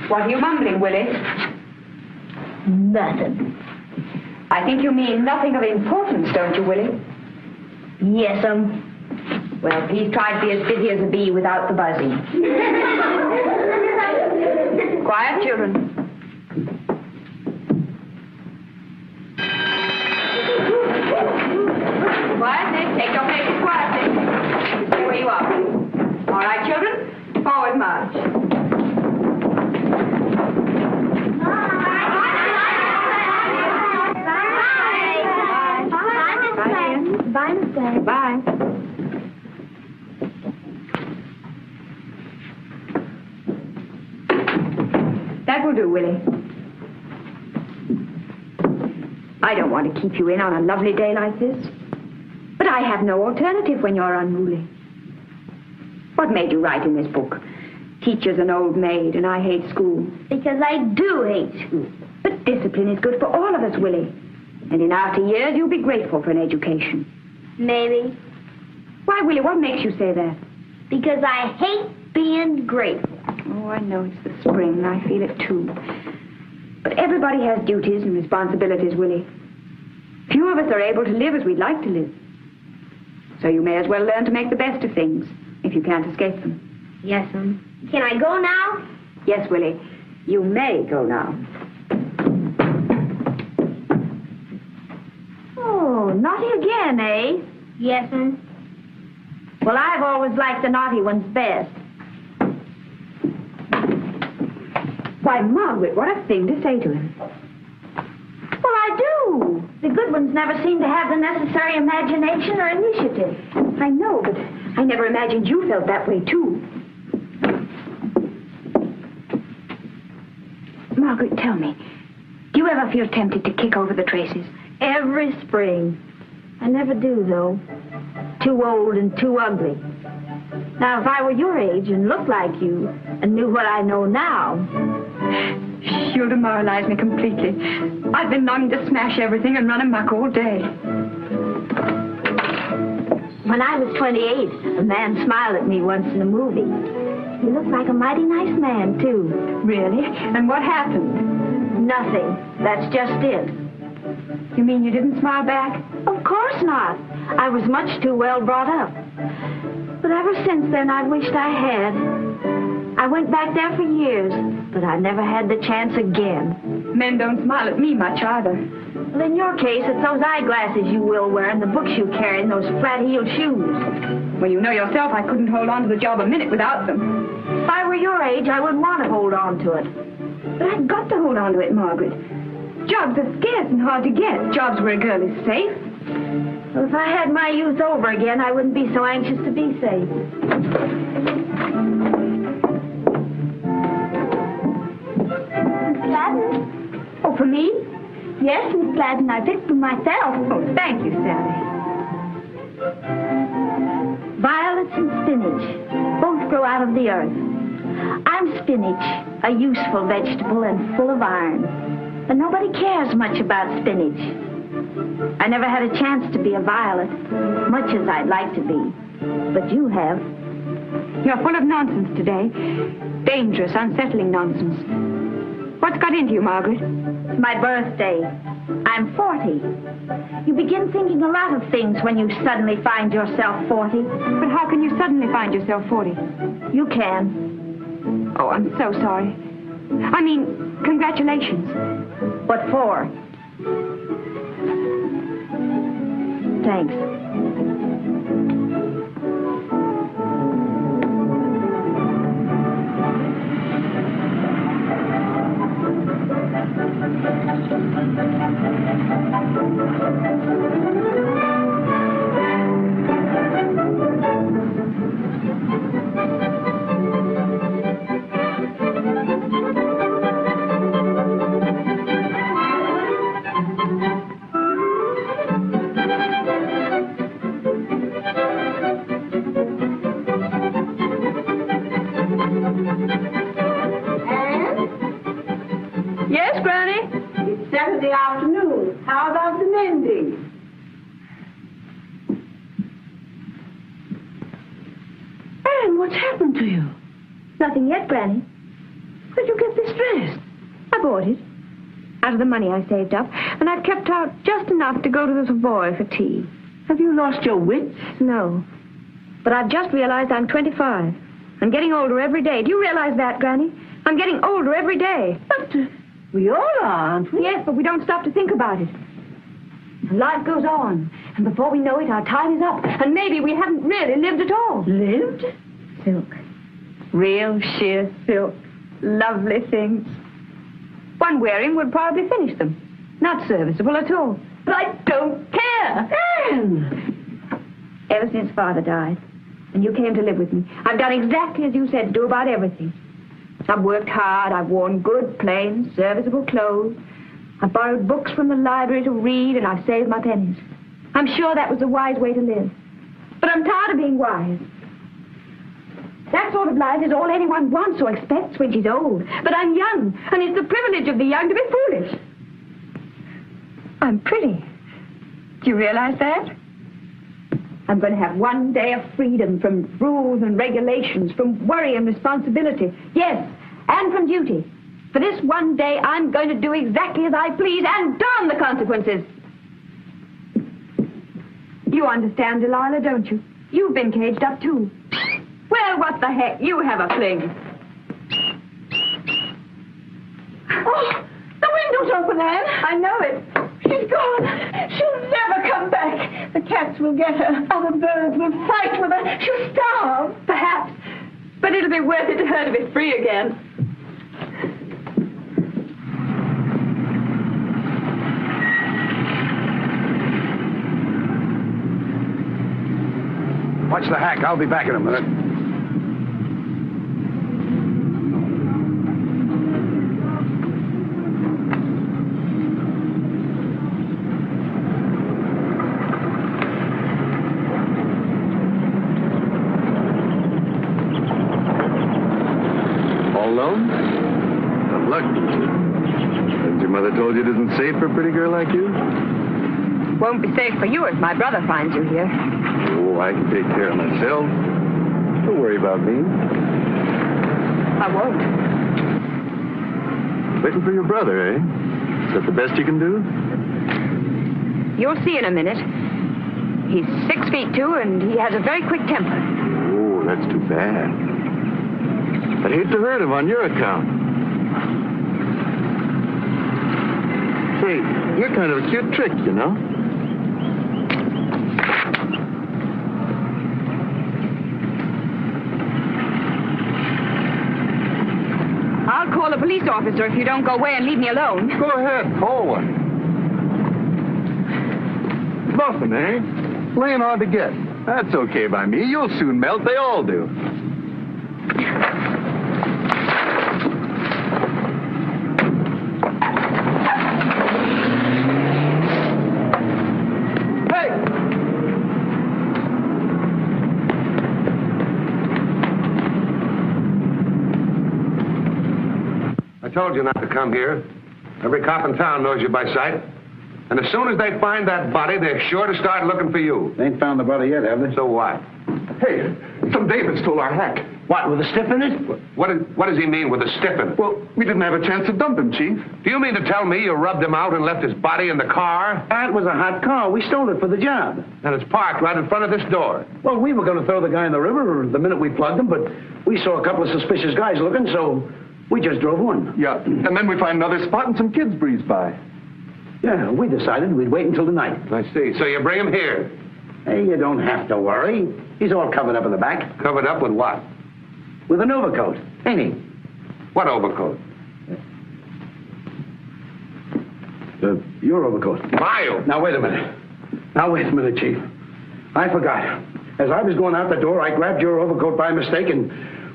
What are you mumbling, Willie? Nothing. I think you mean nothing of importance, don't you, Willie? Yes, Well, please try to be as busy as a bee without the buzzing. Quiet, children. Quietly. Take your places quietly. Stay where you are. All right, children. Forward march. Bye, Miss Gladden. Bye. That will do, Willie. I don't want to keep you in on a lovely day like this. But I have no alternative when you're unruly. What made you write in this book? Teacher's an old maid and I hate school. Because I do hate school. But discipline is good for all of us, Willie. And in after years, you'll be grateful for an education. Maybe. Why, Willie, what makes you say that? Because I hate being grateful. Oh, I know it's the spring. I feel it, too. But everybody has duties and responsibilities, Willie. Few of us are able to live as we'd like to live. So you may as well learn to make the best of things, if you can't escape them. Yes, Can I go now? Yes, Willie. You may go now. Oh, naughty again, eh? Yes, Well, I've always liked the naughty ones best. Why, Margaret, what a thing to say to him. Well, I do. The good ones never seem to have the necessary imagination or initiative. I know, but I never imagined you felt that way, too. Margaret, tell me, do you ever feel tempted to kick over the traces? Every spring. I never do, though. Too old and too ugly. Now, if I were your age and looked like you and knew what I know now... You'll demoralize me completely. I've been longing to smash everything and run amok all day. When I was 28, a man smiled at me once in a movie. He looked like a mighty nice man, too. Really? And what happened? Nothing. That's just it. You mean you didn't smile back? Of course not. I was much too well brought up. But ever since then, I wished I had. I went back there for years, but I never had the chance again. Men don't smile at me much either. Well, in your case, it's those eyeglasses you will wear and the books you carry and those flat-heeled shoes. Well, you know yourself I couldn't hold on to the job a minute without them. If I were your age, I wouldn't want to hold on to it. But I've got to hold on to it, Margaret. Jobs are scarce and hard to get. Jobs where a girl is safe. Well, if I had my youth over again, I wouldn't be so anxious to be safe. Miss Gladden? Oh, for me? Yes, Miss Gladden. I picked them myself. Oh, thank you, Sally. Violets and spinach both grow out of the earth. I I'm spinach, a useful vegetable and full of iron. But nobody cares much about spinach. I never had a chance to be a violet, much as I'd like to be. But you have. You're full of nonsense today. Dangerous, unsettling nonsense. What's got into you, Margaret? It's my birthday. I'm 40. You begin thinking a lot of things when you suddenly find yourself 40. But how can you suddenly find yourself 40? You can. Oh, I'm so sorry. I mean, congratulations. What for? Thanks. Yes, Granny? It's Saturday afternoon. How about the mending? Anne, what's happened to you? Nothing yet, Granny. Where'd you get this dress? I bought it. Out of the money I saved up. And I've kept out just enough to go to the Savoy for tea. Have you lost your wits? No. But I've just realized I'm 25. I'm getting older every day. Do you realize that, Granny? I'm getting older every day. But we all are, aren't we? Yes, but we don't stop to think about it. Life goes on. And before we know it, our time is up. And maybe we haven't really lived at all. Lived? Silk. Real sheer silk. Lovely things. One wearing would probably finish them. Not serviceable at all. But I don't care. Anne! Ever since Father died, and you came to live with me, I've done exactly as you said to do about everything. I've worked hard. I've worn good, plain, serviceable clothes. I've borrowed books from the library to read, and I've saved my pennies. I'm sure that was the wise way to live. But I'm tired of being wise. That sort of life is all anyone wants or expects when she's old. But I'm young, and it's the privilege of the young to be foolish. I'm pretty. Do you realize that? I'm going to have one day of freedom from rules and regulations, from worry and responsibility. Yes, and from duty. For this one day, I'm going to do exactly as I please and darn the consequences. You understand, Delilah, don't you? You've been caged up, too. Well, what the heck? You have a fling. Oh, the window's open, Anne. I know it. She's gone. She'll never come back. The cats will get her. Other birds will fight with her. She'll starve. Perhaps. But it'll be worth it to her to be free again. Watch the hack. I'll be back in a minute. All alone? Tough luck. Has your mother told you it isn't safe for a pretty girl like you? Won't be safe for you if my brother finds you here. Oh, I can take care of myself. Don't worry about me. I won't. Waiting for your brother, eh? Is that the best you can do? You'll see in a minute. He's 6 feet 2, and he has a very quick temper. Oh, that's too bad. I'd hate to hurt him on your account. Say, you're kind of a cute trick, you know? I'll call a police officer if you don't go away and leave me alone. Go ahead, call one. Bluffing, eh? Laying on to get. That's okay by me. You'll soon melt. They all do. told you not to come here. Every cop in town knows you by sight. And as soon as they find that body, they're sure to start looking for you. They ain't found the body yet, have they? So what? Hey, some David stole our hack. What, with a stiff in it? What does he mean with a stiffin'? Well, we didn't have a chance to dump him, Chief. Do you mean to tell me you rubbed him out and left his body in the car? That was a hot car. We stole it for the job. And it's parked right in front of this door. Well, we were going to throw the guy in the river the minute we plugged him, but we saw a couple of suspicious guys looking, so we just drove one. Yeah, and then we find another spot and some kids breeze by. Yeah, we decided we'd wait until the night. I see. So you bring him here. Hey, you don't have to worry. He's all covered up in the back. Covered up with what? With an overcoat, ain't he? What overcoat? Your overcoat. My overcoat? Now, wait a minute, Chief. I forgot. As I was going out the door, I grabbed your overcoat by mistake, and,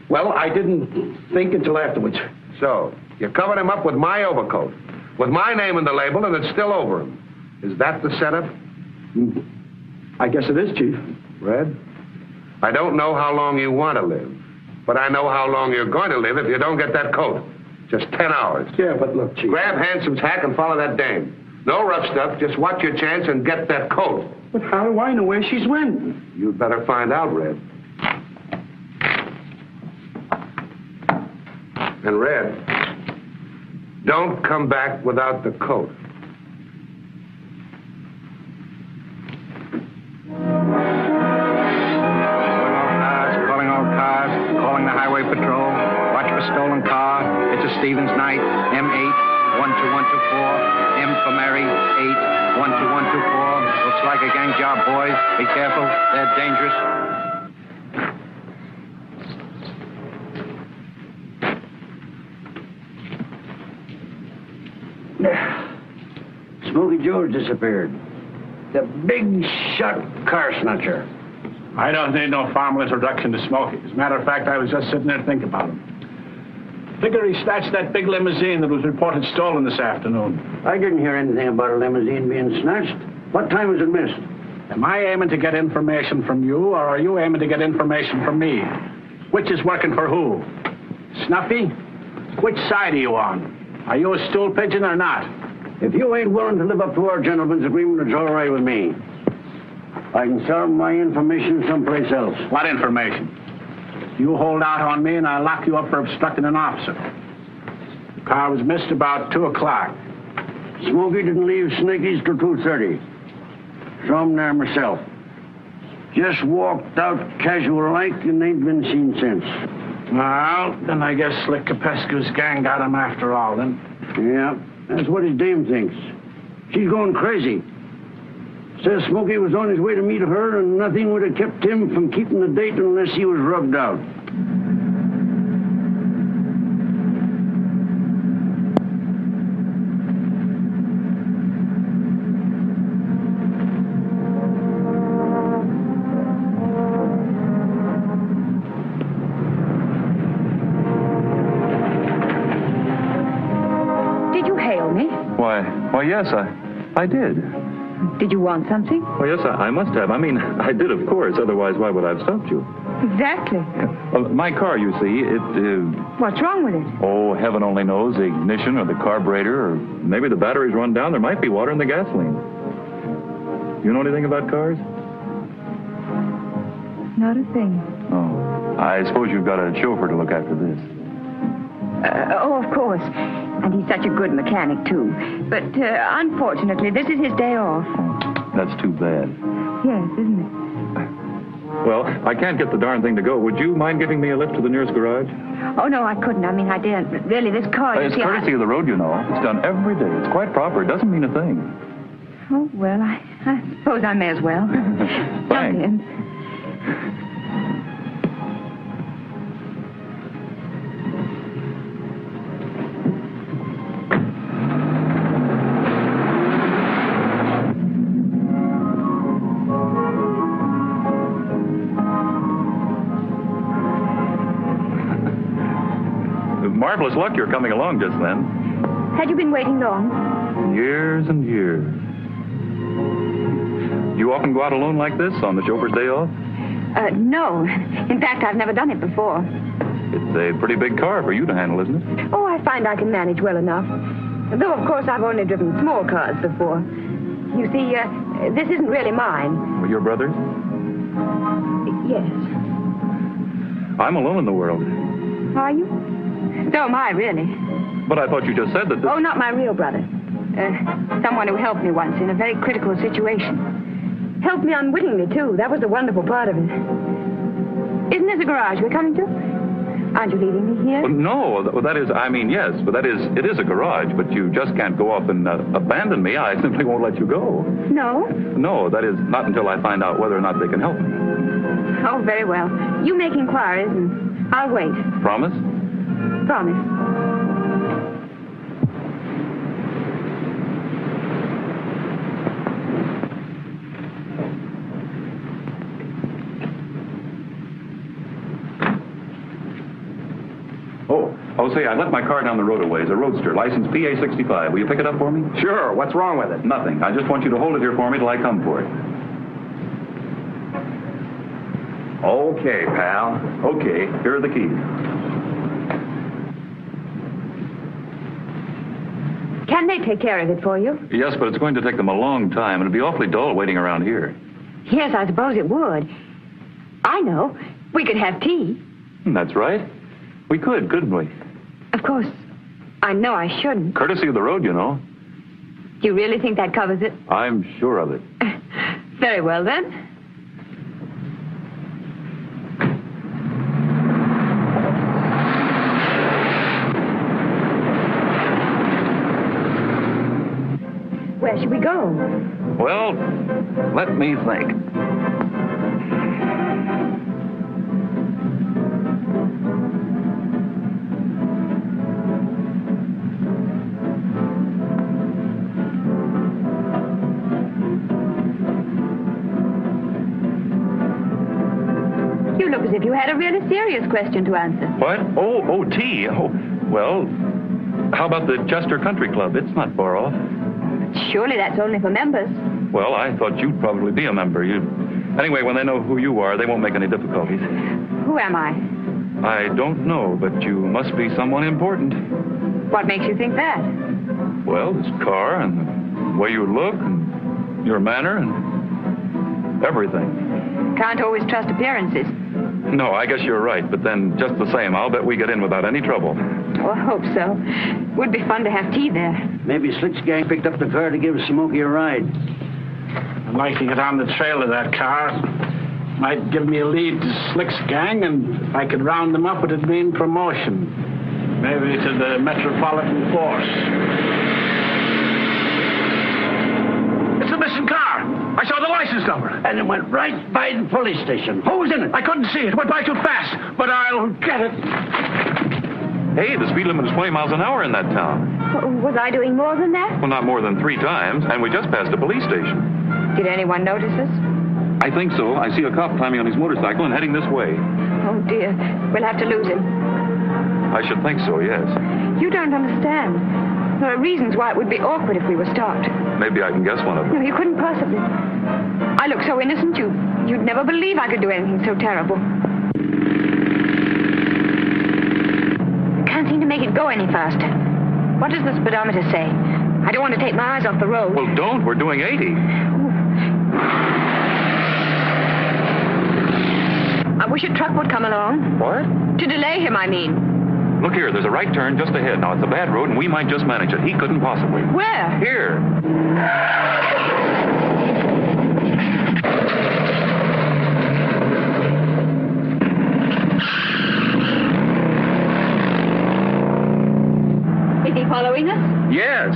well, I didn't think until afterwards. So, you covered him up with my overcoat, with my name on the label, and it's still over him. Is that the setup? I guess it is, Chief. Red, I don't know how long you want to live, but I know how long you're going to live if you don't get that coat. Just 10 hours. Yeah, but look, Chief. Grab Handsome's hack and follow that dame. No rough stuff, just watch your chance and get that coat. But how do I know where she's went? You'd better find out, Red. And Red, don't come back without the coat. Calling all cars, calling the highway patrol. Watch for stolen car. It's a Stevens night. M8 12124. M for Mary 8 12124. Looks like a gang job, boys. Be careful. They're dangerous. Smokey George disappeared. The big shot car snatcher. I don't need no formal introduction to Smokey. As a matter of fact, I was just sitting there thinking about him. Figure he snatched that big limousine that was reported stolen this afternoon. I didn't hear anything about a limousine being snatched. What time was it missed? Am I aiming to get information from you, or are you aiming to get information from me? Which is working for who? Snuffy? Which side are you on? Are you a stool pigeon or not? If you ain't willing to live up to our gentleman's agreement, it's all right with me. I can sell my information someplace else. What information? You hold out on me and I'll lock you up for obstructing an officer. The car was missed about 2 o'clock. Smokey didn't leave Snaky's till 2:30. Saw him there myself. Just walked out casual like and ain't been seen since. Well, then I guess Slick Capescu's gang got him after all, then. Yeah, that's what his dame thinks. She's going crazy. Says Smokey was on his way to meet her, and nothing would have kept him from keeping the date unless he was rubbed out. Did you hail me? Why, yes, I did. Did you want something? Well, yes, I must have. I mean, I did, of course. Otherwise, why would I have stopped you? Exactly. Well, my car, you see, What's wrong with it? oh, heaven only knows, the ignition or the carburetor, or maybe the battery's run down. There might be water in the gasoline. You know anything about cars? Not a thing. Oh, I suppose you've got a chauffeur to look after this. Oh, of course. And he's such a good mechanic, too. But, unfortunately, this is his day off. Oh, that's too bad. Yes, isn't it? Well, I can't get the darn thing to go. Would you mind giving me a lift to the nearest garage? Oh, no, I couldn't. I mean, I daren't. But really, this car... It's courtesy of the road, you know. It's done every day. It's quite proper. It doesn't mean a thing. Oh, well, I suppose I may as well. Thanks. Jump in. Marvelous luck you're coming along just then. Had you been waiting long? Years and years. You often go out alone like this on the chauffeur's day off? No. In fact, I've never done it before. It's a pretty big car for you to handle, isn't it? Oh, I find I can manage well enough. Though, of course, I've only driven small cars before. You see, this isn't really mine. Well, your brother's? Yes. I'm alone in the world. Are you? So am I, really. But I thought you just said that this... Oh, not my real brother. Someone who helped me once in a very critical situation. Helped me unwittingly, too. That was the wonderful part of it. Isn't this a garage we're coming to? Aren't you leaving me here? Well, no, that is, I mean, yes, but that is, it is a garage, but you just can't go off and abandon me. I simply won't let you go. No? No, that is, not until I find out whether or not they can help me. Oh, very well. You make inquiries, and I'll wait. Promise? Promise. Oh, say, I left my car down the road a ways, a Roadster, license PA65. Will you pick it up for me? Sure. What's wrong with it? Nothing. I just want you to hold it here for me till I come for it. Okay, pal. Okay, here are the keys. Can they take care of it for you? Yes, but it's going to take them a long time, and it'll be awfully dull waiting around here. Yes, I suppose it would. I know. We could have tea. That's right. We could, couldn't we? Of course, I know I shouldn't. Courtesy of the road, you know. You really think that covers it? I'm sure of it. Very well, then. Where should we go? Well, let me think. You look as if you had a really serious question to answer. What? Oh, tea. Oh, well, how about the Chester Country Club? It's not far off. Surely that's only for members. Well, I thought you'd probably be a member. Anyway, when they know who you are, they won't make any difficulties. Who am I? I don't know, but you must be someone important. What makes you think that? Well, this car and the way you look and your manner and everything. Can't always trust appearances. No, I guess you're right, but then just the same, I'll bet we get in without any trouble. Oh, I hope so. Would be fun to have tea there. Maybe Slick's gang picked up the car to give Smokey a ride. I'd like to get on the trail of that car. Might give me a lead to Slick's gang, and if I could round them up, it'd mean promotion. Maybe to the Metropolitan Force. It's a missing car. I saw the license number. And it went right by the police station. Who was in it? I couldn't see it. It went by too fast, but I'll get it. Hey, the speed limit is 20 miles an hour in that town. Was I doing more than that? Well, not more than 3 times, and we just passed a police station. Did anyone notice us? I think so. I see a cop climbing on his motorcycle and heading this way. Oh, dear. We'll have to lose him. I should think so, yes. You don't understand. There are reasons why it would be awkward if we were stopped. Maybe I can guess one of them. No, you couldn't possibly. I look so innocent, you'd never believe I could do anything so terrible. Can't seem to make it go any faster. What does the speedometer say? I don't want to take my eyes off the road. Well, don't. We're doing 80. I wish a truck would come along. What? To delay him, I mean. Look here, there's a right turn just ahead. Now, it's a bad road, and we might just manage it. He couldn't possibly. Where? Here. Is he following us? Yes.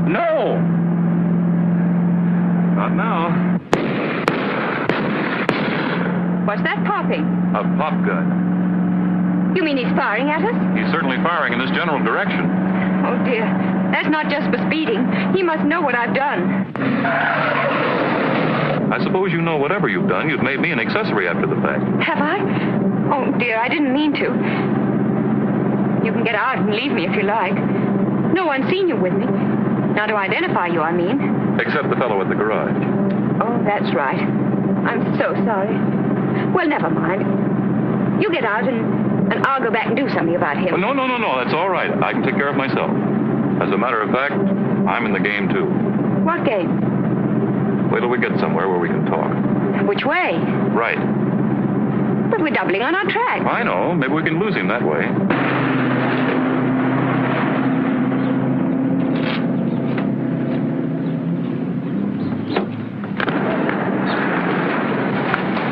No. Not now. What's that popping? A pop gun. You mean he's firing at us? He's certainly firing in this general direction. Oh, dear. That's not just for speeding. He must know what I've done. I suppose you know whatever you've done. You've made me an accessory after the fact. Have I? Oh, dear, I didn't mean to. You can get out and leave me if you like. No one's seen you with me. Now to identify you, I mean. Except the fellow at the garage. Oh, that's right. I'm so sorry. Well, never mind. You get out and I'll go back and do something about him. No. That's all right. I can take care of myself. As a matter of fact, I'm in the game, too. What game? Wait till we get somewhere where we can talk. Which way? Right. But we're doubling on our track. I know. Maybe we can lose him that way.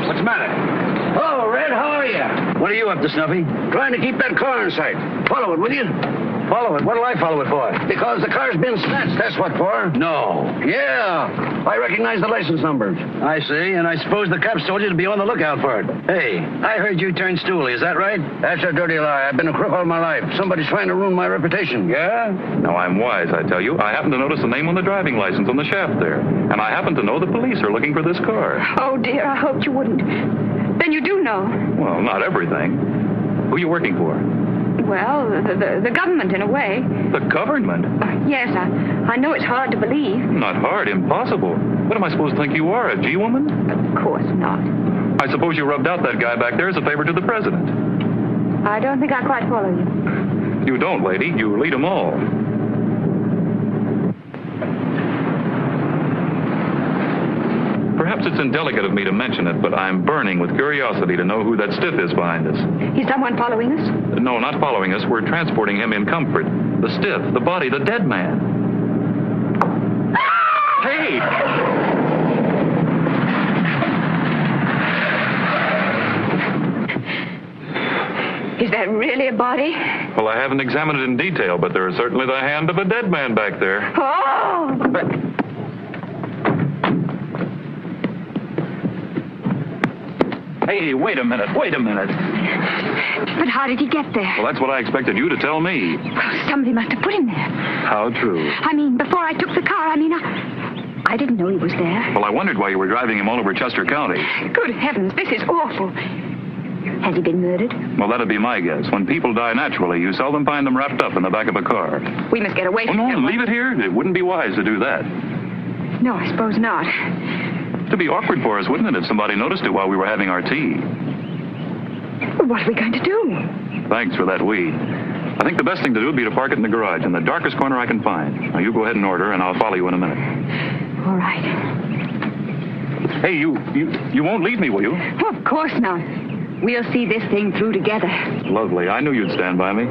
What's the matter? Oh, Red, how are you? What are you up to, Snuffy? Trying to keep that car in sight. Follow it, will you? Follow it? What'll I follow it for? Because the car's been snatched, that's what for. No. Yeah. I recognize the license numbers. I see, and I suppose the cops told you to be on the lookout for it. Hey, I heard you turned stoolie, is that right? That's a dirty lie. I've been a crook all my life. Somebody's trying to ruin my reputation. Yeah? Now, I'm wise, I tell you. I happen to notice the name on the driving license on the shaft there. And I happen to know the police are looking for this car. Oh, dear, I hoped you wouldn't. Then you do know. Well, not everything. Who are you working for? Well, the government, in a way. The government? Yes, I know it's hard to believe. Not hard, impossible. What am I supposed to think you are, a G-woman? Of course not. I suppose you rubbed out that guy back there as a favor to the president. I don't think I quite follow you. You don't, lady. You lead them all. Perhaps it's indelicate of me to mention it, but I'm burning with curiosity to know who that stiff is behind us. Is someone following us? No, not following us. We're transporting him in comfort. The stiff, the body, the dead man. Hey! Is that really a body? Well, I haven't examined it in detail, but there is certainly the hand of a dead man back there. Oh! Hey, wait a minute. But how did he get there? Well, that's what I expected you to tell me. Well, somebody must have put him there. How true. I mean, before I took the car, I didn't know he was there. Well, I wondered why you were driving him all over Chester County. Good heavens, this is awful. Has he been murdered? Well, that'd be my guess. When people die naturally, you seldom find them wrapped up in the back of a car. We must get away from him. No, leave it here. It wouldn't be wise to do that. No, I suppose not. It'd be awkward for us, wouldn't it, if somebody noticed it while we were having our tea? Well, what are we going to do? Thanks for that weed. I think the best thing to do would be to park it in the garage, in the darkest corner I can find. Now, you go ahead and order, and I'll follow you in a minute. All right. Hey, you won't leave me, will you? Oh, of course not. We'll see this thing through together. Lovely. I knew you'd stand by me.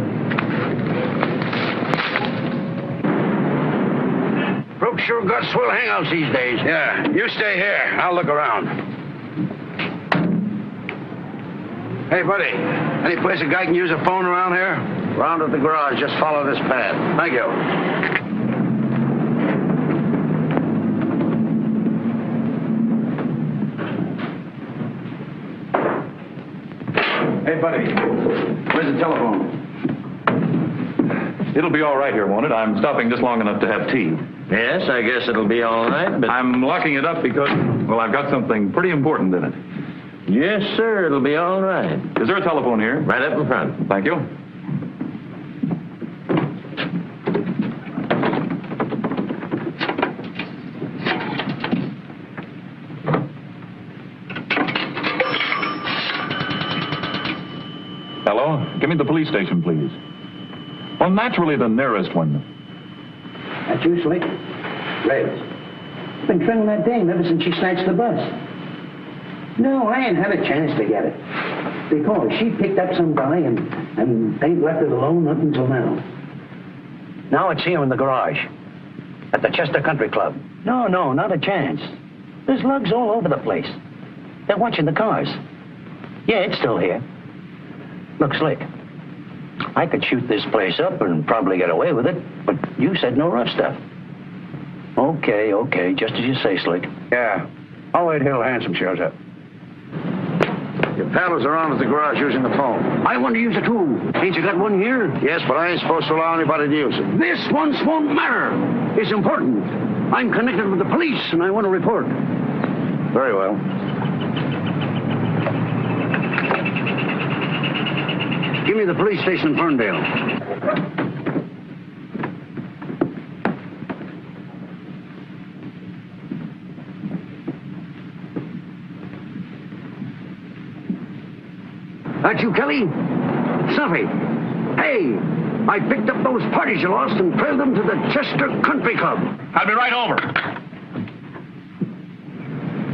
Brooks sure got swell hangouts these days. Yeah, you stay here. I'll look around. Hey, buddy, any place a guy can use a phone around here? Round at the garage. Just follow this path. Thank you. Hey, buddy, where's the telephone? It'll be all right here, won't it? I'm stopping just long enough to have tea. Yes, I guess it'll be all right, but... I'm locking it up because, well, I've got something pretty important in it. Yes, sir, it'll be all right. Is there a telephone here? Right up in front. Thank you. Hello? Give me the police station, please. Well, naturally, the nearest one. That's you, Slick? Red. Been trailing that dame ever since she snatched the bus. No, I ain't had a chance to get it. Because she picked up some guy and ain't left it alone up until now. Now it's here in the garage. At the Chester Country Club. No, not a chance. There's lugs all over the place. They're watching the cars. Yeah, it's still here. Look, Slick. I could shoot this place up and probably get away with it, but you said no rough stuff. Okay, just as you say, Slick. Yeah, I'll wait till Handsome shows up. Your paddles are on at the garage using the phone. I want to use it too. Ain't you got one here? Yes, but I ain't supposed to allow anybody to use it. This once won't matter. It's important. I'm connected with the police, and I want to report. Very well. Give me the police station in Ferndale. That you, Kelly? Snuffy. Hey, I picked up those parties you lost and trailed them to the Chester Country Club. I'll be right over.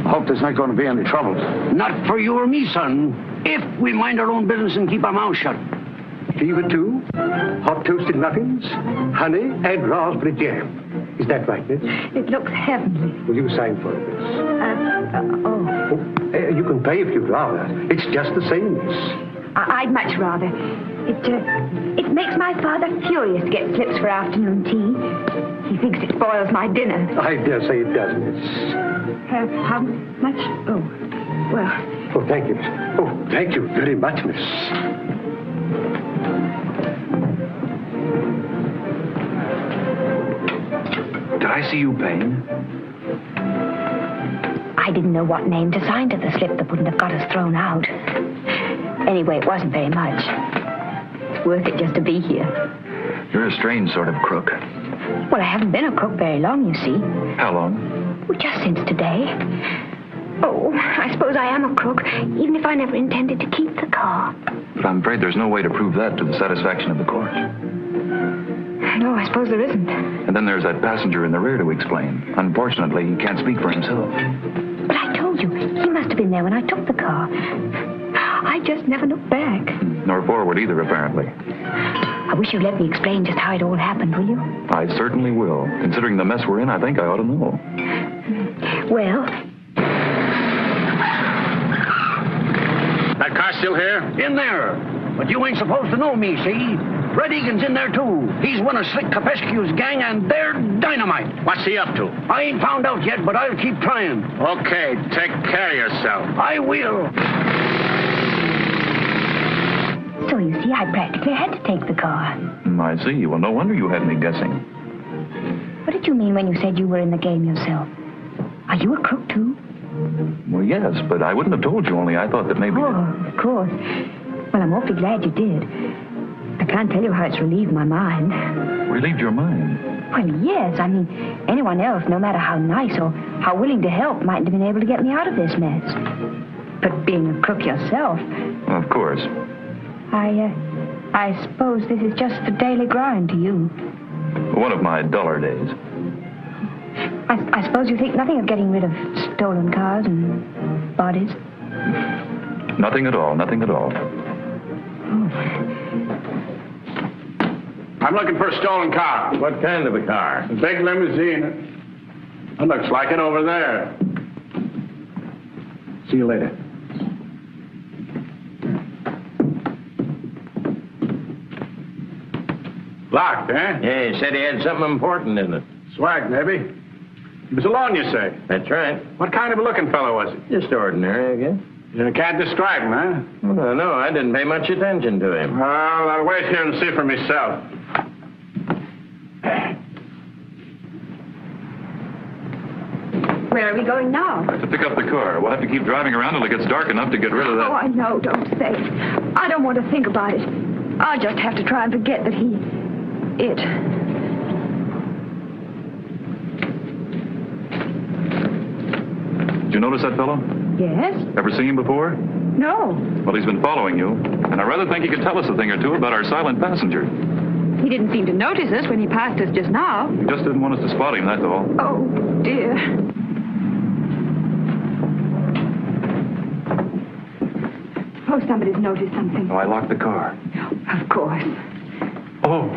Hope there's not going to be any trouble. Not for you or me, son. If we mind our own business and keep our mouths shut. Fever too? Hot toasted muffins? Honey and raspberry jam. Is that right, miss? It looks heavenly. Will you sign for it, miss? Oh. You can pay if you'd rather. It's just the same, miss. I'd much rather. It makes my father furious to get slips for afternoon tea. He thinks it spoils my dinner. I dare say it does, miss. How much? Oh, well. Oh, thank you, miss. Oh, thank you very much, miss. Did I see you paying? I didn't know what name to sign to the slip that wouldn't have got us thrown out. Anyway, it wasn't very much. It's worth it just to be here. You're a strange sort of crook. Well, I haven't been a crook very long, you see. How long? Well, just since today. Oh, I suppose I am a crook, even if I never intended to keep the car. But I'm afraid there's no way to prove that to the satisfaction of the court. No, I suppose there isn't. And then there's that passenger in the rear to explain. Unfortunately, he can't speak for himself. But I told you, he must have been there when I took the car. I just never looked back. Nor forward either, apparently. I wish you'd let me explain just how it all happened, will you? I certainly will. Considering the mess we're in, I think I ought to know. Well... That car still here? In there. But you ain't supposed to know me, see? Red Egan's in there, too. He's one of Slick Capescu's gang, and they're dynamite. What's he up to? I ain't found out yet, but I'll keep trying. Okay, take care of yourself. I will. So you see, I practically had to take the car. I see. Well, no wonder you had me guessing. What did you mean when you said you were in the game yourself? Are you a crook, too? Well, yes, but I wouldn't have told you, only I thought that maybe... Oh, of course. Well, I'm awfully glad you did. I can't tell you how it's relieved my mind. Relieved your mind? Well, yes. I mean, anyone else, no matter how nice or how willing to help, mightn't have been able to get me out of this mess. But being a crook yourself... Of course. I suppose this is just the daily grind to you. One of my duller days. I suppose you think nothing of getting rid of stolen cars and bodies? Nothing at all, nothing at all. I'm looking for a stolen car. What kind of a car? A big limousine. It looks like it over there. See you later. Locked, eh? Yeah, he said he had something important in it. Swag, maybe. He was alone, you say? That's right. What kind of a looking fellow was he? Just ordinary, I guess. You can't describe him, huh? Well, no, I didn't pay much attention to him. Well, I'll wait here and see for myself. Where are we going now? To pick up the car. We'll have to keep driving around until it gets dark enough to get rid of that. Oh, I know. Don't say it. I don't want to think about it. I'll just have to try and forget that it... Did you notice that fellow? Yes? Ever seen him before? No. Well, he's been following you, and I rather think he could tell us a thing or two about our silent passenger. He didn't seem to notice us when he passed us just now. He just didn't want us to spot him, that's all. Oh, dear. Oh, somebody's noticed something. Oh, I locked the car. Of course. Oh,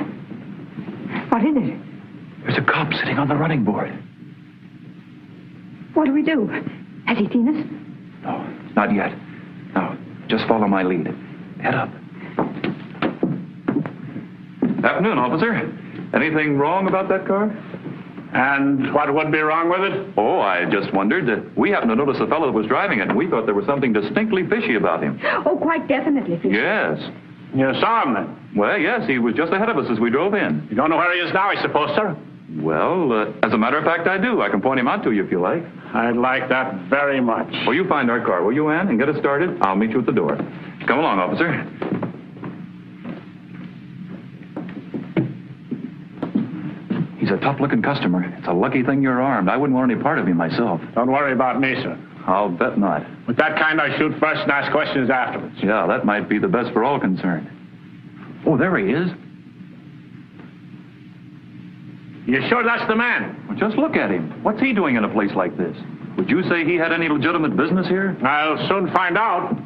What is it? there's a cop sitting on the running board. What do we do? Has he seen us? No, not yet. No, just follow my lead. Head up. Afternoon, officer. Anything wrong about that car? And what would be wrong with it? Oh, I just wondered. We happened to notice the fellow that was driving it, and we thought there was something distinctly fishy about him. Oh, quite definitely. Yes. You saw him then? Well, yes, he was just ahead of us as we drove in. You don't know where he is now, I suppose, sir? Well, as a matter of fact, I do. I can point him out to you if you like. I'd like that very much. Well, you find our car, will you, Anne, and get it started? I'll meet you at the door. Come along, officer. He's a tough-looking customer. It's a lucky thing you're armed. I wouldn't want any part of him myself. Don't worry about me, sir. I'll bet not. With that kind, I shoot first and ask questions afterwards. Yeah, that might be the best for all concerned. Oh, there he is. You sure that's the man? Well, just look at him. What's he doing in a place like this? Would you say he had any legitimate business here? I'll soon find out.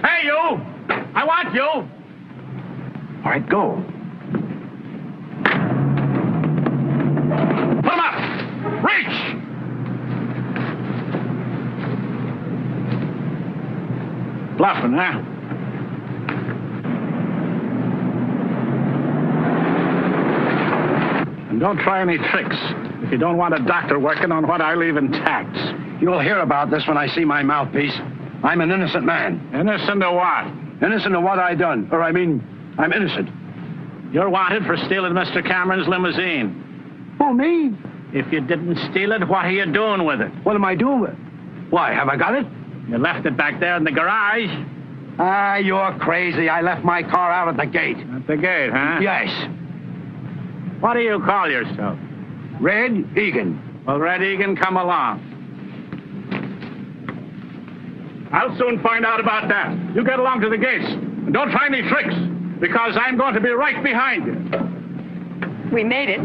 Hey, you! I want you! All right, go. Put him up! Reach! Bluffing, huh? And don't try any tricks if you don't want a doctor working on what I leave intact. You'll hear about this when I see my mouthpiece. I'm an innocent man. Innocent of what? Innocent of what I done. I'm innocent. You're wanted for stealing Mr. Cameron's limousine. Who, me? If you didn't steal it, what are you doing with it? What am I doing with it? Why, have I got it? You left it back there in the garage. Ah, you're crazy. I left my car out at the gate. At the gate, huh? Yes. What do you call yourself? Red Egan. Well, Red Egan, come along. I'll soon find out about that. You get along to the gates. And don't try any tricks, because I'm going to be right behind you. We made it.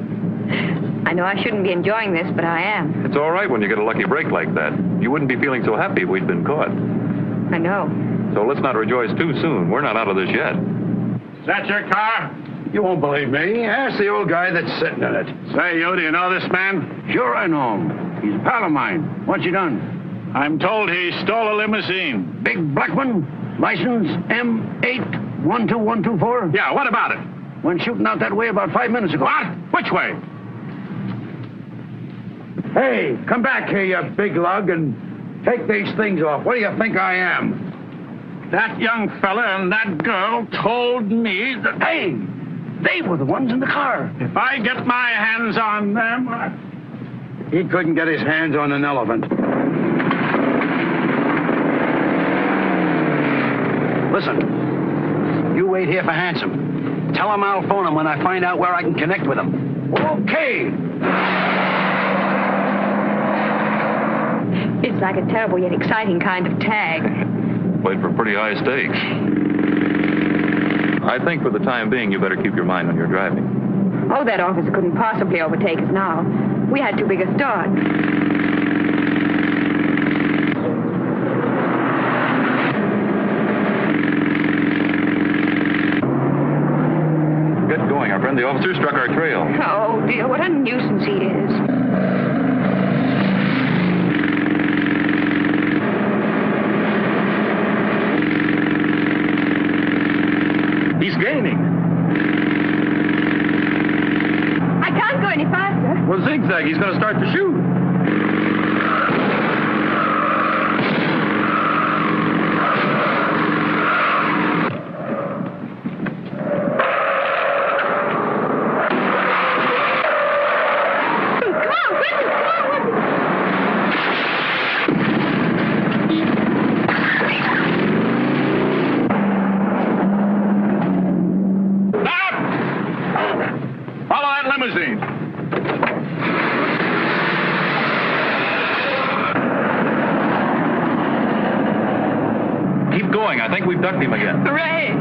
I know I shouldn't be enjoying this, but I am. It's all right when you get a lucky break like that. You wouldn't be feeling so happy if we'd been caught. I know. So let's not rejoice too soon. We're not out of this yet. Is that your car? You won't believe me. Ask the old guy that's sitting in it. Say, you, do you know this man? Sure I know him. He's a pal of mine. What's he done? I'm told he stole a limousine. Big black one? License M812124? Yeah, what about it? Went shooting out that way about 5 minutes ago. What? Which way? Hey, come back here, you big lug, and take these things off. What do you think I am? That young fella and that girl told me that... Hey, they were the ones in the car. If I get my hands on them... He couldn't get his hands on an elephant. Listen, you wait here for Handsome. Tell him I'll phone him when I find out where I can connect with him. Okay. It's like a terrible yet exciting kind of tag. Played for pretty high stakes. I think for the time being, you better keep your mind on your driving. Oh, that officer couldn't possibly overtake us now. We had too big a start. Get going. Our friend the officer struck our trail. Oh, dear, what a nuisance he is. He's gaining. I can't go any faster. Well, zigzag. He's going to start to shoot. I think we've ducked him again. Hooray!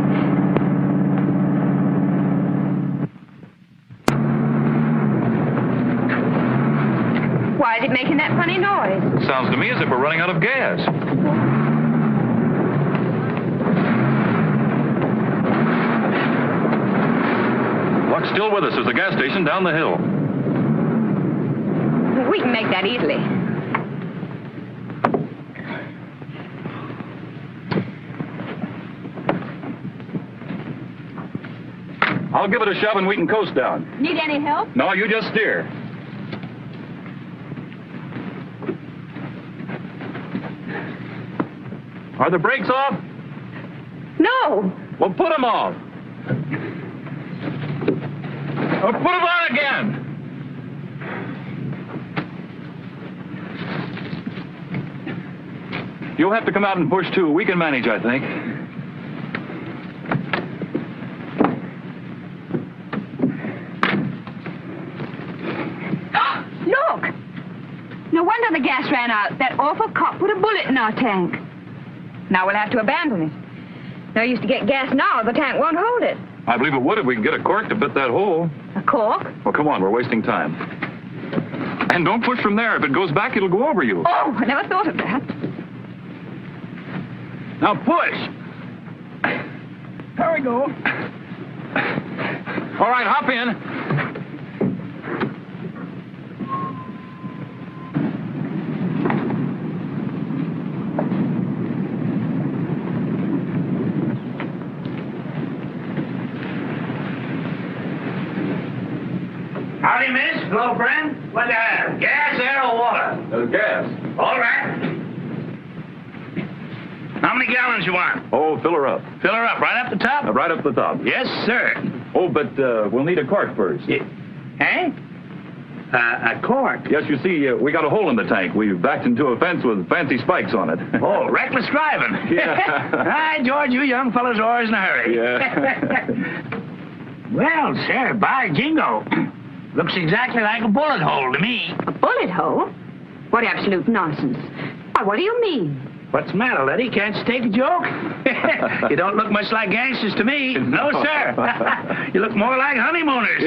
Why is it making that funny noise? Sounds to me as if we're running out of gas. Luck's still with us. There's a gas station down the hill. We can make that easily. I'll give it a shove and we can coast down. Need any help? No, you just steer. Are the brakes off? No. Well, put them off. Or put them on again. You'll have to come out and push, too. We can manage, I think. when the gas ran out. That awful cop put a bullet in our tank. Now we'll have to abandon it. No use to get gas now. The tank won't hold it. I believe it would if we could get a cork to fit that hole. A cork? Well, come on, we're wasting time. And don't push from there. If it goes back, it'll go over you. Oh, I never thought of that. Now push. There we go. All right, hop in. Howdy, miss. Hello, friend. What do you have? Gas, air, or water? There's gas. All right. How many gallons you want? Oh, fill her up. Fill her up right up the top? Right up the top. Yes, sir. Oh, but we'll need a cork first. Eh? A cork? Yes, you see, we got a hole in the tank. We backed into a fence with fancy spikes on it. Oh, reckless driving. Yeah. All right, George, you young fellas are always in a hurry. Yeah. Well, sir, by jingo. Looks exactly like a bullet hole to me. A bullet hole? What absolute nonsense. Why, what do you mean? What's the matter, Letty? Can't you take a joke? You don't look much like gangsters to me. No, sir. You look more like honeymooners.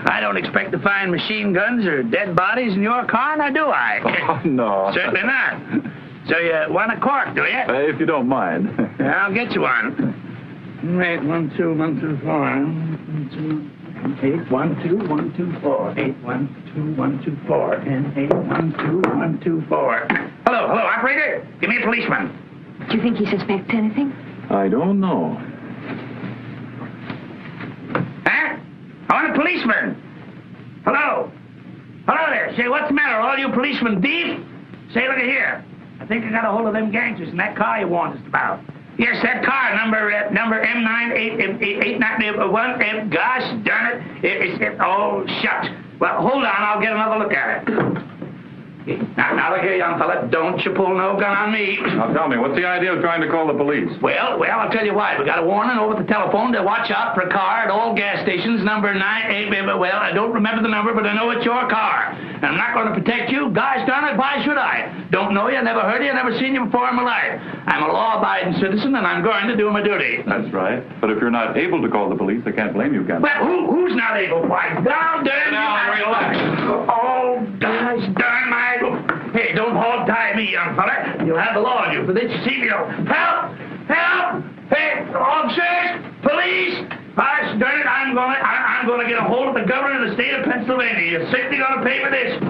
I don't expect to find machine guns or dead bodies in your car, now do I? Oh, no. Certainly not. So you want a cork, do you? If you don't mind. I'll get you one. 8, 1, 2, 1, 2, 4. 8, 1, 2, 1, 2, 4. 8, 1, 2, 1, 2, 4. And 8, 1, 2, 1, 2, 4. Hello, operator. Give me a policeman. Do you think he suspects anything? I don't know. Huh? I want a policeman. Hello. Hello there. Say, what's the matter? All you policemen thief? Say, look at here. I think I got a hold of them gangsters in that car you warned us about. Yes, that car, number M9881. Gosh darn it. Oh, shucks. Well, hold on. I'll get another look at it. Now, look here, young fella. Don't you pull no gun on me. Now, tell me, what's the idea of trying to call the police? Well, I'll tell you why. We got a warning over the telephone to watch out for a car at all gas stations, number 98. Well, I don't remember the number, but I know it's your car. And I'm not going to protect you. Gosh darn it, why should I? Don't know you, never heard of you, never seen you before in my life. I'm a law-abiding citizen, and I'm going to do my duty. That's right. But if you're not able to call the police, they can't blame you, can they? Well, who's not able? Why, down, damn Now, relax. Oh, gosh darn my... Hey, don't hog-tie me, young fella. You'll have the law on you for this. You see me. Help! Help! Hey, officers! Police! Gosh darn it, I'm gonna get a hold of the governor of the state of Pennsylvania. You're certainly gonna pay for this.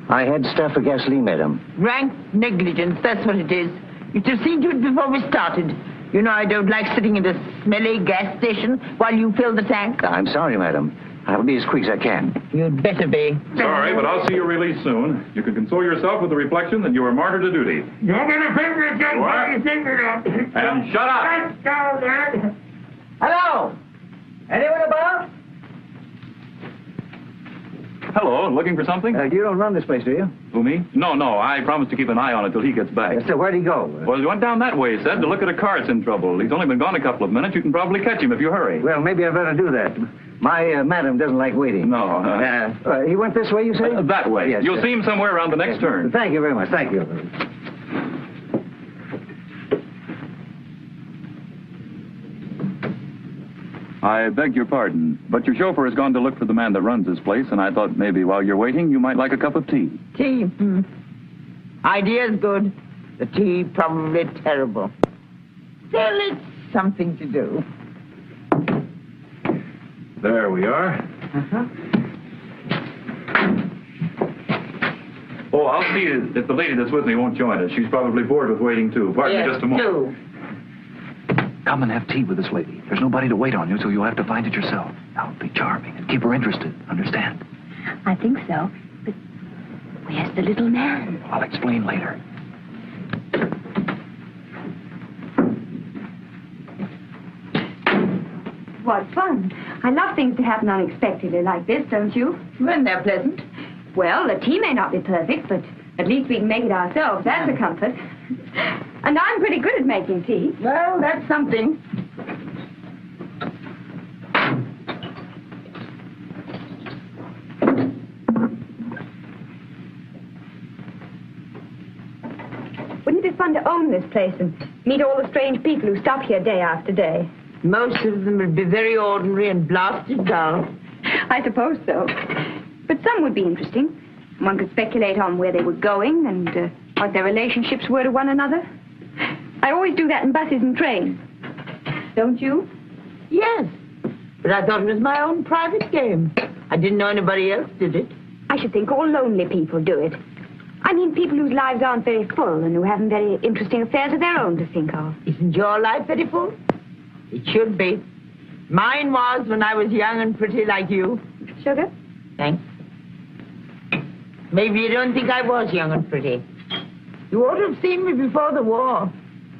I had stuff for gasoline, madam. Rank negligence, that's what it is. You should have seen to it before we started. You know I don't like sitting in a smelly gas station while you fill the tank. I'm sorry, madam. I'll be as quick as I can. You'd better be. Sorry, but I'll see you released soon. You can console yourself with the reflection that you were martyred to duty. You're gonna finger it, And shut up! Hello? Anyone about? Hello, looking for something? You don't run this place, do you? Who, me? No, I promised to keep an eye on it till he gets back. So where'd he go? Well, he went down that way, he said, to look at a car that's in trouble. He's only been gone a couple of minutes. You can probably catch him if you hurry. Well, maybe I better do that. My madam doesn't like waiting. No. He went this way, you say? That way. Yes, You'll see him somewhere around the next turn. Thank you very much. Thank you. I beg your pardon, but your chauffeur has gone to look for the man that runs this place, and I thought maybe while you're waiting, you might like a cup of tea. Tea. Idea's good. The tea probably terrible. Still, it's something to do. There we are. Oh, I'll see if the lady that's with me won't join us. She's probably bored with waiting, too. Pardon me just a moment. Do. Come and have tea with this lady. There's nobody to wait on you, so you'll have to find it yourself. Now, be charming and keep her interested. Understand? I think so. But where's the little man? I'll explain later. What fun. I love things to happen unexpectedly like this, don't you? When they're pleasant. Well, the tea may not be perfect, but at least we can make it ourselves. That's a comfort. And I'm pretty good at making tea. Well, that's something. Wouldn't it be fun to own this place and meet all the strange people who stop here day after day? Most of them would be very ordinary and blasted dull. I suppose so. But some would be interesting. One could speculate on where they were going and what their relationships were to one another. I always do that in buses and trains. Don't you? Yes, but I thought it was my own private game. I didn't know anybody else did it. I should think all lonely people do it. I mean people whose lives aren't very full and who haven't very interesting affairs of their own to think of. Isn't your life very full? It should be. Mine was when I was young and pretty like you. Sugar? Thanks. Maybe you don't think I was young and pretty. You ought to have seen me before the war.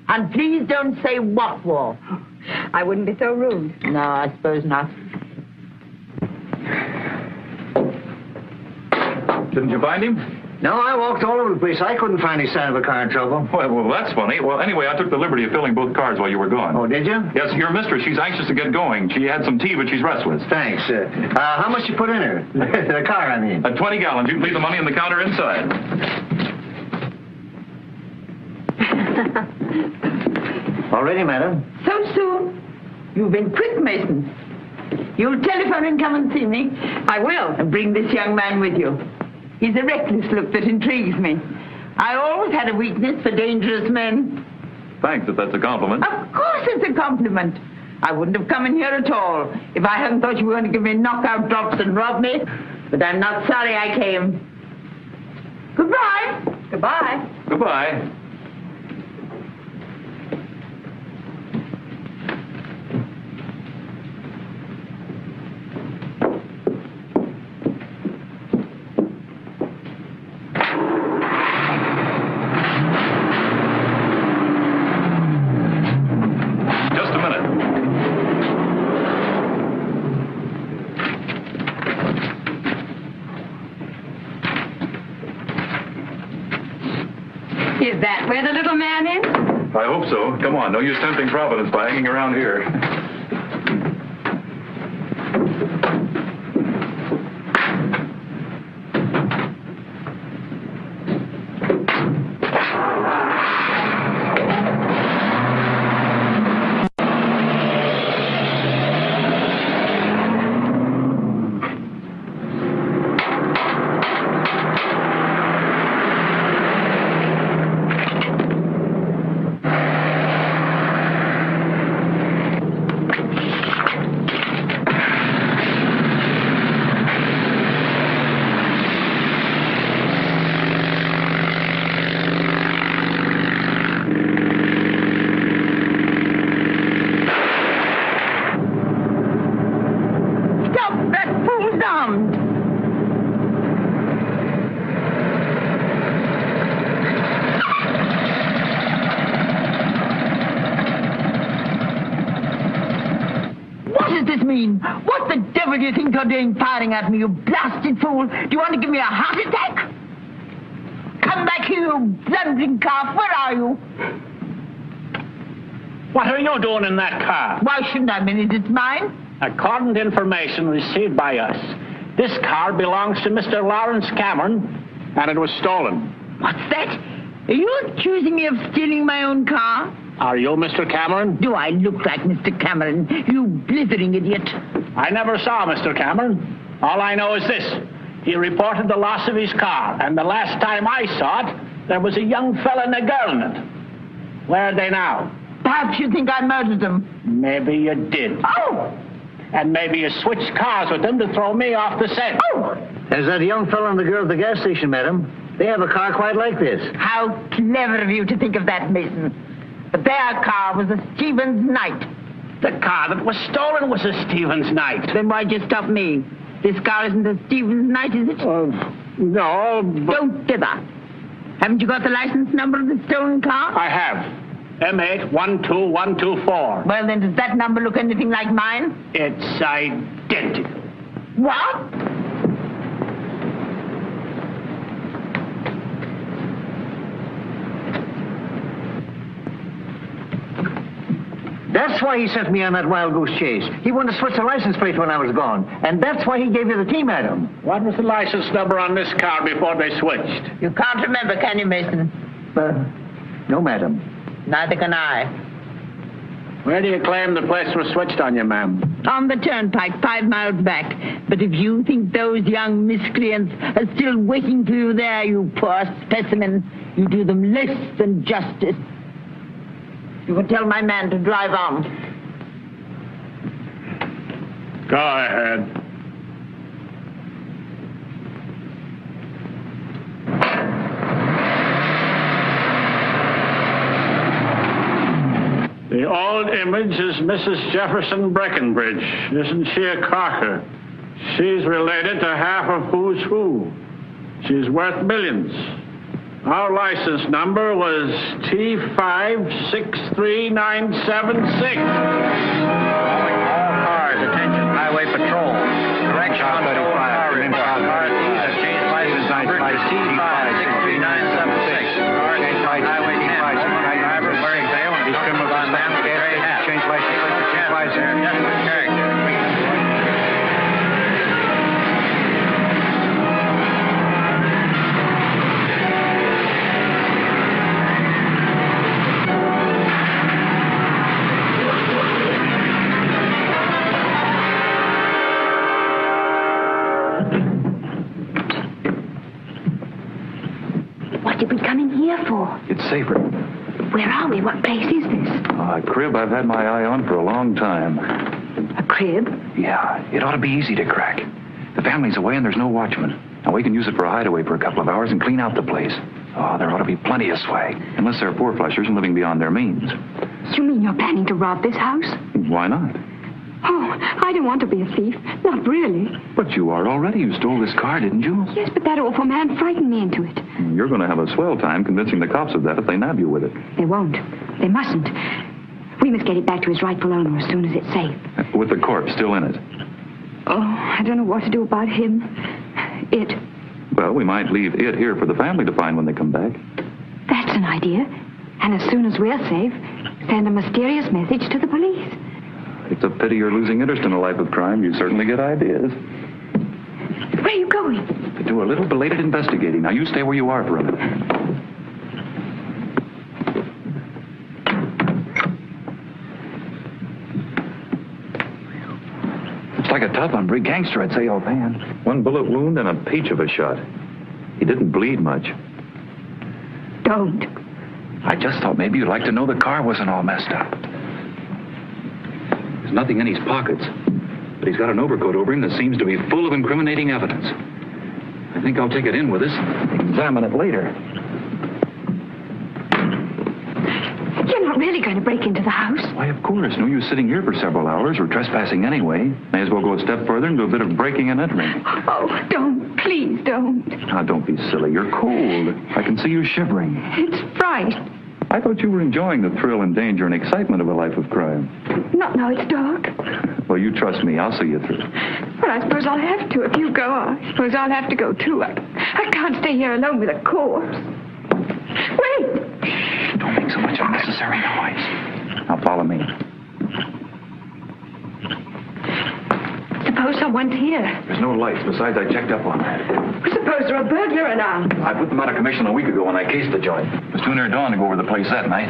And please don't say what war. I wouldn't be so rude. No, I suppose not. Didn't you find him? No, I walked all over the place. I couldn't find any sign of a car in trouble. Well, that's funny. Well, anyway, I took the liberty of filling both cars while you were gone. Oh, did you? Yes, your mistress, she's anxious to get going. She had some tea, but she's restless. Thanks. How much you put in her? The car, I mean. 20 gallons. You can leave the money on the counter inside. All ready, madam. So soon? You've been quick, Mason. You'll telephone and come and see me. I will. And bring this young man with you. He's a reckless look that intrigues me. I always had a weakness for dangerous men. Thanks, if that's a compliment. Of course it's a compliment. I wouldn't have come in here at all if I hadn't thought you were going to give me knockout drops and rob me. But I'm not sorry I came. Goodbye. Goodbye. Goodbye. Is that where the little man is? I hope so. Come on, no use tempting Providence by hanging around here. What the devil do you think you're doing firing at me, you blasted fool? Do you want to give me a heart attack? Come back here, you blundering calf. Where are you? What are you doing in that car? Why shouldn't I be? It's mine. According to information received by us, this car belongs to Mr. Lawrence Cameron, and it was stolen. What's that? Are you accusing me of stealing my own car? Are you Mr. Cameron? Do I look like Mr. Cameron, you blithering idiot? I never saw Mr. Cameron. All I know is this. He reported the loss of his car, and the last time I saw it, there was a young fella and a girl in it. Where are they now? Perhaps you think I murdered them. Maybe you did. Oh! And maybe you switched cars with them to throw me off the scent. Oh! There's that young fella and the girl at the gas station, madam. They have a car quite like this. How clever of you to think of that, Mason. But their car was a Stevens Knight. The car that was stolen was a Stevens Knight. Then why'd you stop me? This car isn't a Stevens Knight, is it? No, but... Don't dither. Haven't you got the license number of the stolen car? I have. M812124. Well, then, does that number look anything like mine? It's identical. What? That's why he sent me on that wild goose chase. He wanted to switch the license plate when I was gone. And that's why he gave you the team, Adam. What was the license number on this car before they switched? You can't remember, can you, Mason? No, madam. Neither can I. Where do you claim the place was switched on you, ma'am? On the turnpike, 5 miles back. But if you think those young miscreants are still waiting for you there, you poor specimen, you do them less than justice. You can tell my man to drive on. Go ahead. The old image is Mrs. Jefferson Breckenbridge. Isn't she a corker? She's related to half of who's who. She's worth millions. Our license number was T563976. All cars, attention, highway patrol. Correction on stolen car report. Car thieves have changed license number to T563976. Car changed highway 10. Driver wearing veil and these criminals on navigator hat. Change license plate to change license. Just for character. What did we come in here for? It's safer. Where are we? What place is this? A crib I've had my eye on for a long time. A crib? Yeah, it ought to be easy to crack. The family's away and there's no watchman. Now, we can use it for a hideaway for a couple of hours and clean out the place. Oh, there ought to be plenty of swag. Unless they're poor flushers and living beyond their means. You mean you're planning to rob this house? Why not? Oh, I don't want to be a thief. Not really. But you are already. You stole this car, didn't you? Yes, but that awful man frightened me into it. You're going to have a swell time convincing the cops of that if they nab you with it. They won't. They mustn't. We must get it back to his rightful owner as soon as it's safe. With the corpse still in it. Oh, I don't know what to do about him. It. Well, we might leave it here for the family to find when they come back. That's an idea. And as soon as we're safe, send a mysterious message to the police. It's a pity you're losing interest in a life of crime. You certainly get ideas. Where are you going? To do a little belated investigating. Now, you stay where you are for a minute. Looks like a tough on big gangster, I'd say, offhand. 1 bullet wound and a peach of a shot. He didn't bleed much. Don't. I just thought maybe you'd like to know the car wasn't all messed up. There's nothing in his pockets, but he's got an overcoat over him that seems to be full of incriminating evidence. I think I'll take it in with us and examine it later. You're not really going to break into the house? Why, of course. No use sitting here for several hours. We're trespassing anyway. May as well go a step further and do a bit of breaking and entering. Oh, don't. Please don't. Now, don't be silly. You're cold. I can see you shivering. It's fright. I thought you were enjoying the thrill and danger and excitement of a life of crime. Not now it's dark. Well, you trust me. I'll see you through. Well, I suppose I'll have to. If you go, I suppose I'll have to go, too. I can't stay here alone with a corpse. Wait! Shh, don't make so much unnecessary noise. Now, follow me. Suppose someone's here. There's no lights. Besides, I checked up on that. Suppose they're a burglar around. I put them out of commission a week ago when I cased the joint. It was too near dawn to go over the place that night.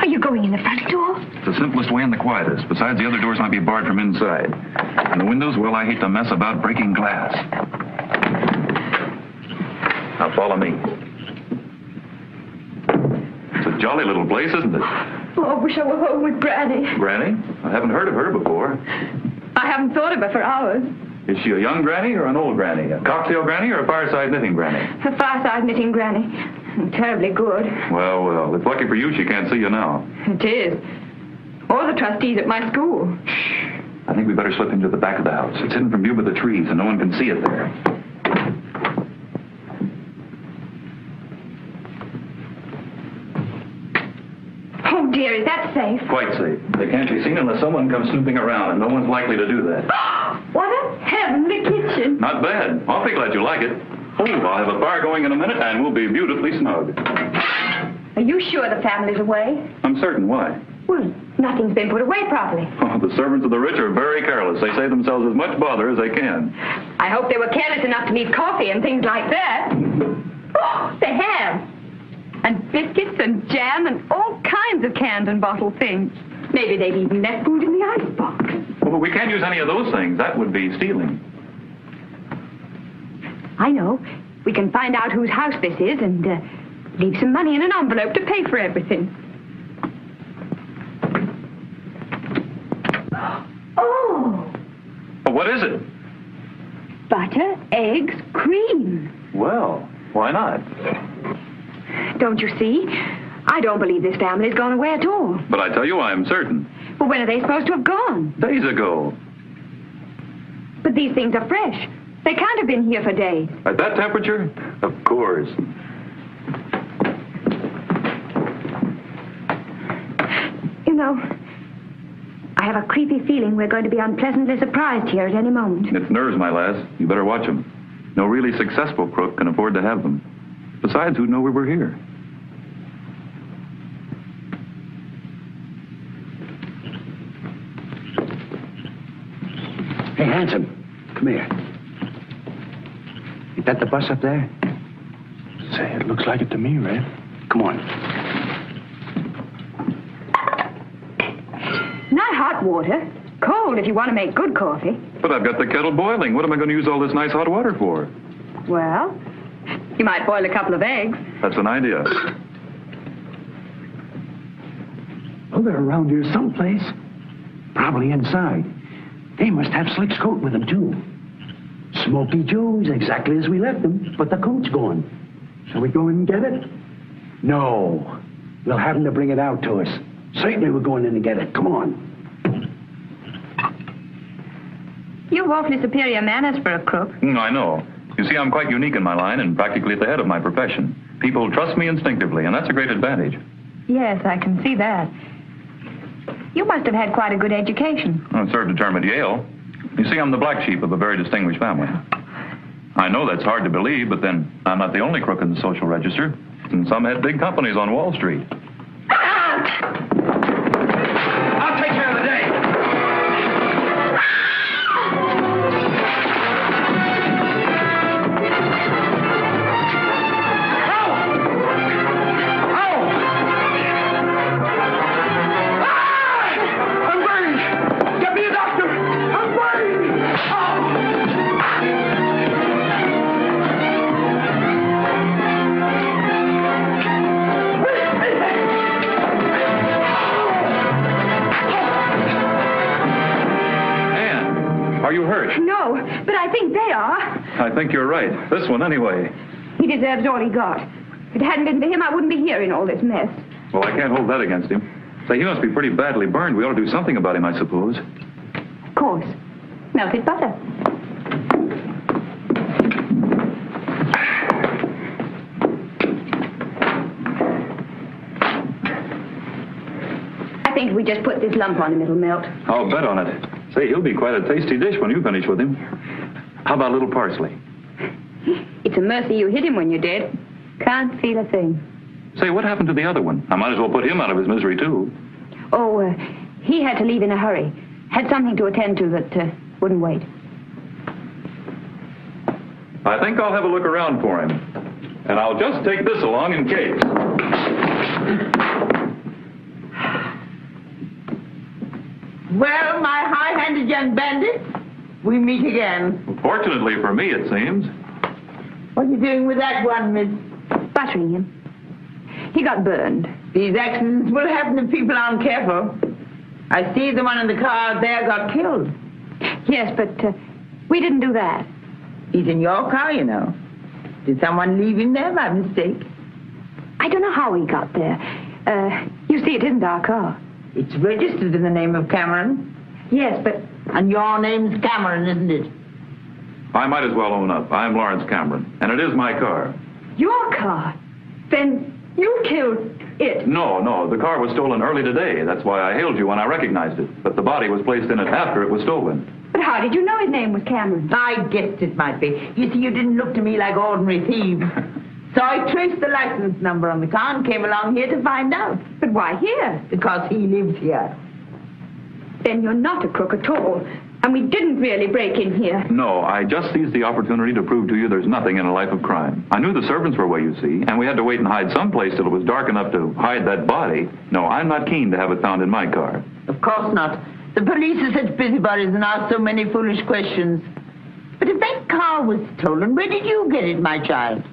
Are you going in the front door? It's the simplest way and the quietest. Besides, the other doors might be barred from inside. And the windows, well, I hate to mess about breaking glass. Now, follow me. It's a jolly little place, isn't it? Oh, I wish I were home with Granny. Granny? I haven't heard of her before. I haven't thought of her for hours. Is she a young granny or an old granny? A cocktail granny or a fireside knitting granny? A fireside knitting Granny. Terribly good. Well, it's lucky for you she can't see you now. It is. Or the trustees at my school. Shh. I think we better slip into the back of the house. It's hidden from view by the trees, and no one can see it there. Oh, dear, is that safe? Quite safe. They can't be seen unless someone comes snooping around, and no one's likely to do that. What a heavenly kitchen. Not bad. Awfully glad you like it. Oh, I'll have a fire going in a minute, and we'll be beautifully snug. Are you sure the family's away? I'm certain. Why? Well, Nothing's been put away properly. Oh, the servants of the rich are very careless. They save themselves as much bother as they can. I hope they were careless enough to leave coffee and things like that. Oh, they have. And biscuits and jam and all kinds of canned and bottled things. Maybe they've even left food in the icebox. Well, but we can't use any of those things. That would be stealing. I know. We can find out whose house this is and leave some money in an envelope to pay for everything. Oh! Well, what is it? Butter, eggs, cream. Well, why not? Don't you see? I don't believe this family's gone away at all. But I tell you, I am certain. Well, when are they supposed to have gone? Days ago. But these things are fresh. They can't have been here for days. At that temperature? Of course. You know, I have a creepy feeling we're going to be unpleasantly surprised here at any moment. It's nerves, my lass. You better watch them. No really successful crook can afford to have them. Besides, who'd know we were here? Hey, handsome, come here. Is that the bus up there? Say, it looks like it to me, Red. Come on. Not hot water. Cold if you want to make good coffee. But I've got the kettle boiling. What am I going to use all this nice hot water for? Well, you might boil a couple of eggs. That's an idea. Oh, they're around here someplace. Probably inside. They must have Slick's coat with them, too. Smoky Joe's exactly as we left them, but the coat's gone. Shall we go in and get it? No. We'll have them to bring it out to us. Certainly we're going in to get it. Come on. You've awfully superior manners for a crook. I know. You see, I'm quite unique in my line and practically at the head of my profession. People trust me instinctively, and that's a great advantage. Yes, I can see that. You must have had quite a good education. I served a term at Yale. You see, I'm the black sheep of a very distinguished family. I know that's hard to believe, but then I'm not the only crook in the social register. And some had big companies on Wall Street. I'll take care of the day. Are you hurt? No, but I think they are. I think you're right. This one, anyway. He deserves all he got. If it hadn't been for him, I wouldn't be here in all this mess. Well, I can't hold that against him. Say, he must be pretty badly burned. We ought to do something about him, I suppose. Of course. Melted butter. I think if we just put this lump on him, it'll melt. I'll bet on it. Say, he'll be quite a tasty dish when you finish with him. How about a little parsley? It's a mercy you hit him when you did. Can't feel a thing. Say, what happened to the other one? I might as well put him out of his misery, too. Oh, he had to leave in a hurry. Had something to attend to that wouldn't wait. I think I'll have a look around for him. And I'll just take this along in case. Well, my high-handed young bandit, we meet again. Fortunately for me, it seems. What are you doing with that one, miss? Buttering him. He got burned. These accidents will happen if people aren't careful. I see the one in the car there got killed. Yes, but we didn't do that. He's in your car, you know. Did someone leave him there by mistake? I don't know how he got there. You see, it isn't our car. It's registered in the name of Cameron. Yes, but... And your name's Cameron, isn't it? I might as well own up. I'm Lawrence Cameron, and it is my car. Your car? Then you killed it? No. The car was stolen early today. That's why I hailed you when I recognized it. But the body was placed in it after it was stolen. But how did you know his name was Cameron? I guessed it might be. You see, you didn't look to me like ordinary thieves. So I traced the license number on the car and came along here to find out. But why here? Because he lives here. Then you're not a crook at all. And we didn't really break in here. No, I just seized the opportunity to prove to you there's nothing in a life of crime. I knew the servants were away, you see, and we had to wait and hide someplace till it was dark enough to hide that body. No, I'm not keen to have it found in my car. Of course not. The police are such busybodies and ask so many foolish questions. But if that car was stolen, where did you get it, my child?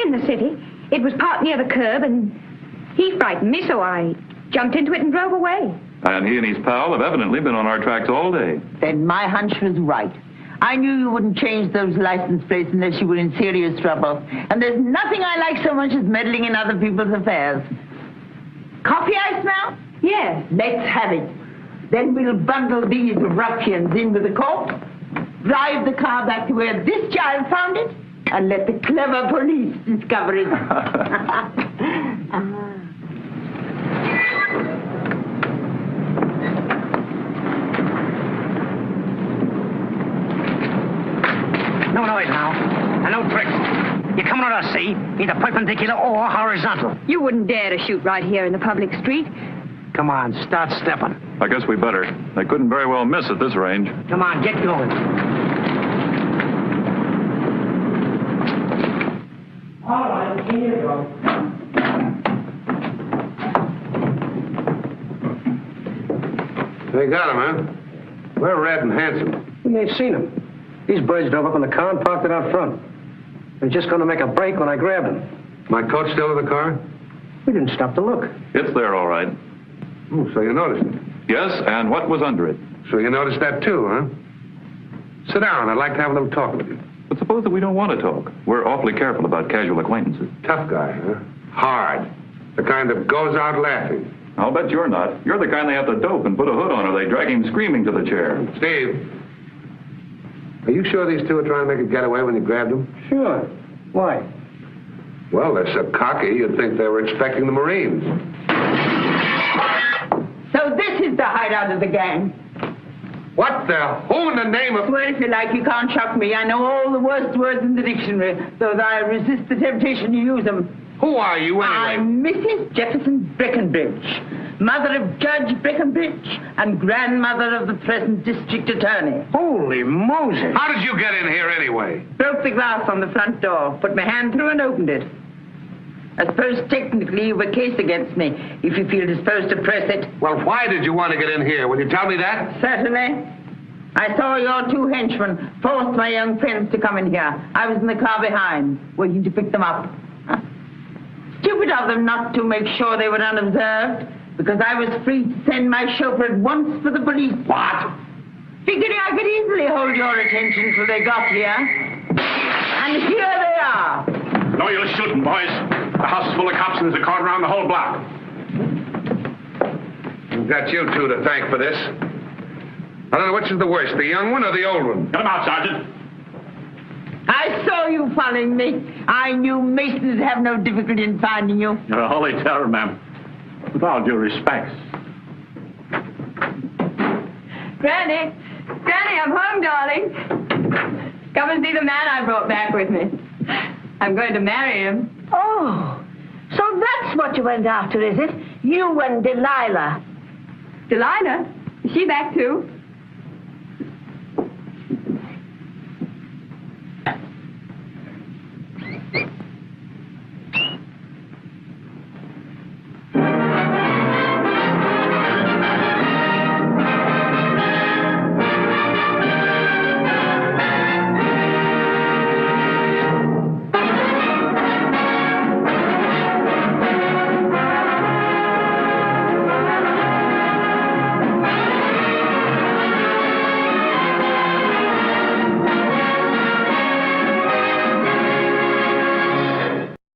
In the city. It was parked near the curb, and he frightened me, so I jumped into it and drove away. And he and his pal have evidently been on our tracks all day. Then my hunch was right. I knew you wouldn't change those license plates unless you were in serious trouble. And there's nothing I like so much as meddling in other people's affairs. Coffee I smell? Yes. Let's have it. Then we'll bundle these ruffians in with the corpse, drive the car back to where this child found it, and let the clever police discover it. No noise now. And no tricks. You're coming on us, see? Either perpendicular or horizontal. You wouldn't dare to shoot right here in the public street. Come on, start stepping. I guess we better. They couldn't very well miss at this range. Come on, get going. All right, here you go. They got him, huh? We're red and handsome. We ain't seen him. These birds drove up in the car and parked it out front. They're just going to make a break when I grabbed him. My coat still in the car? We didn't stop to look. It's there, all right. Oh, so you noticed it. Yes, and what was under it? So you noticed that too, huh? Sit down. I'd like to have a little talk with you. But suppose that we don't want to talk. We're awfully careful about casual acquaintances. Tough guy, huh? Hard. The kind that goes out laughing. I'll bet you're not. You're the kind they have to dope and put a hood on, or they drag him screaming to the chair. Steve, are you sure these two are trying to make a getaway when you grabbed them? Sure. Why? Well, they're so cocky, you'd think they were expecting the Marines. So this is the hideout of the gang. What the? Who in the name of... Well, if you like, you can't shock me. I know all the worst words in the dictionary, though I resist the temptation to use them. Who are you, anyway? I'm Mrs. Jefferson Breckenbridge, mother of Judge Breckenbridge and grandmother of the present district attorney. Holy Moses. How did you get in here, anyway? Broke the glass on the front door, put my hand through and opened it. I suppose technically you've a case against me, if you feel disposed to press it. Well, why did you want to get in here? Will you tell me that? Certainly. I saw your two henchmen force my young friends to come in here. I was in the car behind, waiting to pick them up. Stupid of them not to make sure they were unobserved, because I was free to send my chauffeur at once for the police. What? Figuring I could easily hold your attention till they got here. And here they are. No use shooting, boys. The house is full of cops and there's a cordon around the whole block. We've got you two to thank for this. I don't know which is the worst, the young one or the old one. Get them out, Sergeant. I saw you following me. I knew Masons have no difficulty in finding you. You're a holy terror, ma'am. With all due respect. Granny, I'm home, darling. Come and see the man I brought back with me. I'm going to marry him. Oh, so that's what you went after, is it? You and Delilah. Delilah? Is she back too?